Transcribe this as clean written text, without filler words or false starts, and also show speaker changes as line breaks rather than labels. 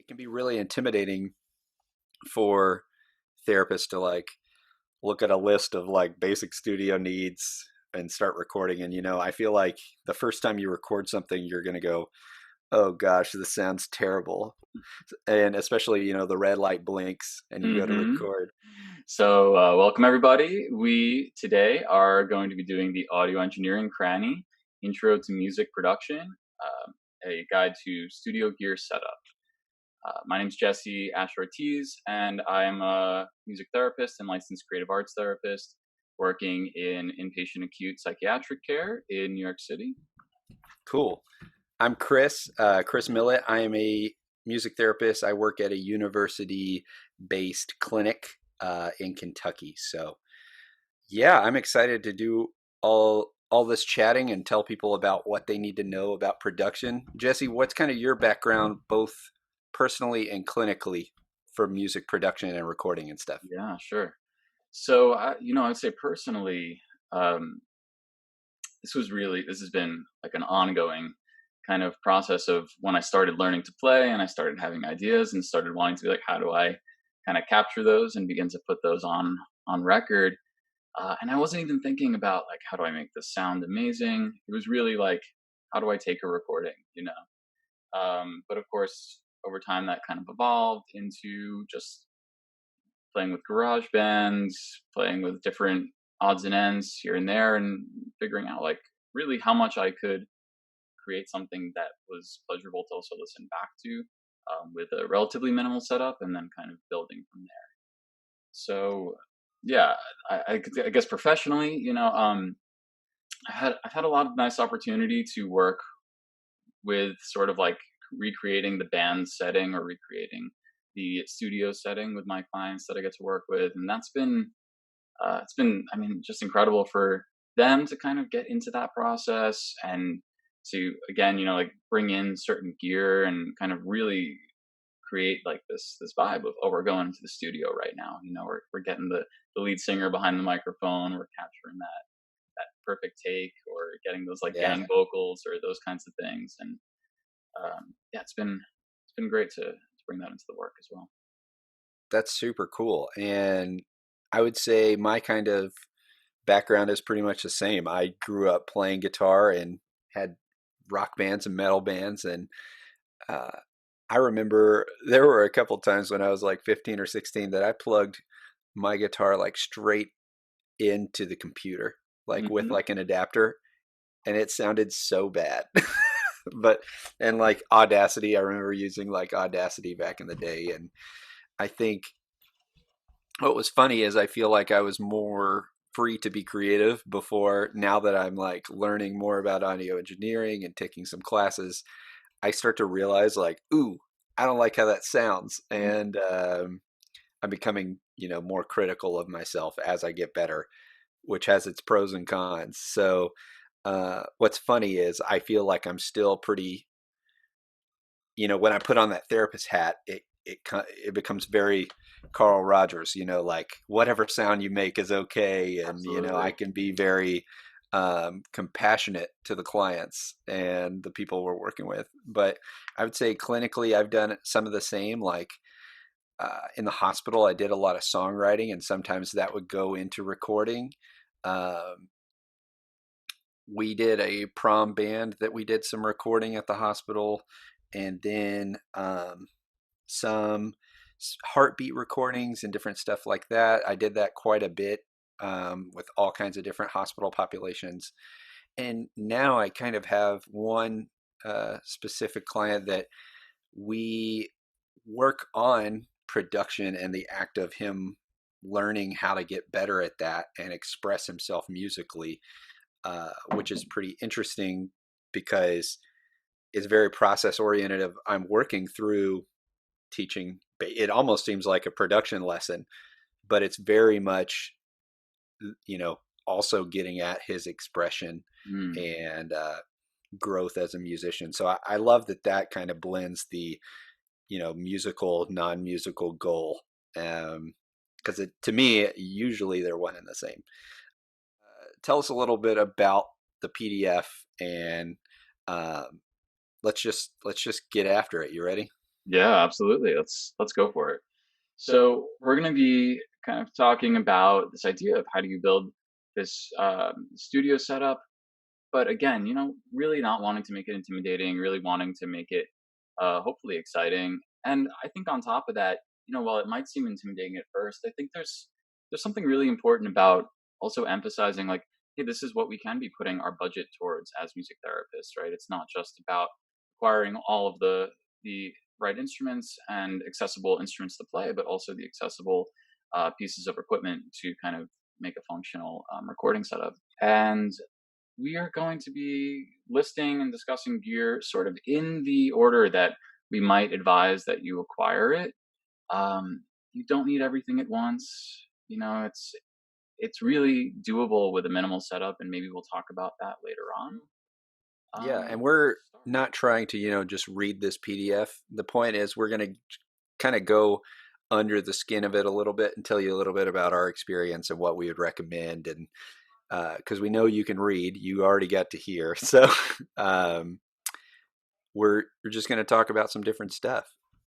it can be really intimidating for therapists to like look at a list of like basic studio needs and start recording. And I feel like the first time you record something, you're going to go, oh gosh, this sounds terrible. And especially, the red light blinks and you go to
hmm
record.
So, welcome everybody. We today are going to be doing the audio engineering cranny intro to music production, a guide to studio gear setup. My name is Jesse Asch-Ortiz, and I am a music therapist and licensed creative arts therapist working in inpatient acute psychiatric care in New York City.
Cool. I'm Chris Millett. I am a music therapist. I work at a university-based clinic in Kentucky. So yeah, I'm excited to do all this chatting and tell people about what they need to know about production. Jesse, what's kind of your background, both personally and clinically, for music production and recording and stuff?
Yeah, sure. So, I'd say personally, um, this has been like an ongoing kind of process of when I started learning to play and I started having ideas and started wanting to be like, how do I kind of capture those and begin to put those on record? And I wasn't even thinking about like, how do I make this sound amazing? It was really like, how do I take a recording, But of course, over time, that kind of evolved into just playing with garage bands, playing with different odds and ends here and there, and figuring out like really how much I could create something that was pleasurable to also listen back to, with a relatively minimal setup, and then kind of building from there. So yeah, I guess professionally, I've had a lot of nice opportunity to work with sort of like recreating the band setting or recreating the studio setting with my clients that I get to work with, and that's been it's been, I mean, just incredible for them to kind of get into that process and to again, like bring in certain gear and kind of really create like this vibe of, oh, we're going to the studio right now. We're getting the lead singer behind the microphone, we're capturing that perfect take, or getting those like
Yeah,
gang vocals or those kinds of things. And yeah, it's been great to bring that into the work as well.
that's super cool. And I would say my kind of background is pretty much the same. I grew up playing guitar and had rock bands and metal bands, and uh, I remember there were a couple times when I was like 15 or 16 that I plugged my guitar like straight into the computer, like with
hmm
like an adapter, and it sounded so bad. But and like Audacity, I remember using like Audacity back in the day, and I think what was funny is I feel like I was more free to be creative before. Now that I'm like learning more about audio engineering and taking some classes, I start to realize like, ooh, I don't like how that sounds, and I'm becoming more critical of myself as I get better, which has its pros and cons. So what's funny is I feel like I'm still pretty, when I put on that therapist hat, it becomes very Carl Rogers, like whatever sound you make is okay, and I
Absolutely.
can be very compassionate to the clients and the people we're working with. But I would say clinically, I've done some of the same. Like in the hospital, I did a lot of songwriting, and sometimes that would go into recording. Um, we did a prom band that we did some recording at the hospital, and then some heartbeat recordings and different stuff like that. I did that quite a bit with all kinds of different hospital populations. And now I kind of have one specific client that we work on production and the act of him learning how to get better at that and express himself musically, which is pretty interesting because it's very process oriented. Of I'm working through teaching. It almost seems like a production lesson, but it's very much, you know, also getting at his expression
Mm.
and growth as a musician. So I love that that kind of blends the, musical, non-musical goal. Because to me, usually they're one and the same. Tell us a little bit about the PDF, and um, let's just get after it. You ready?
Yeah, absolutely. Let's go for it. So we're going to be kind of talking about this idea of how do you build this studio setup, but again, really not wanting to make it intimidating, really wanting to make it hopefully exciting. And I think on top of that, while it might seem intimidating at first, I think there's something really important about also emphasizing like, hey, this is what we can be putting our budget towards as music therapists, right? It's not just about acquiring all of the right instruments and accessible instruments to play, but also the accessible pieces of equipment to kind of make a functional recording setup. And we are going to be listing and discussing gear sort of in the order that we might advise that you acquire it. You don't need everything at once. It's really doable with a minimal setup, and maybe we'll talk about that later on.
Yeah, and
To
we're
start.
not trying to, just read this PDF. The point is we're going to kind of go under the skin of it a little bit and tell you a little bit about our experience and what we would recommend. And because we know you can read, you already got to hear. So um, we're just going to talk about some different stuff.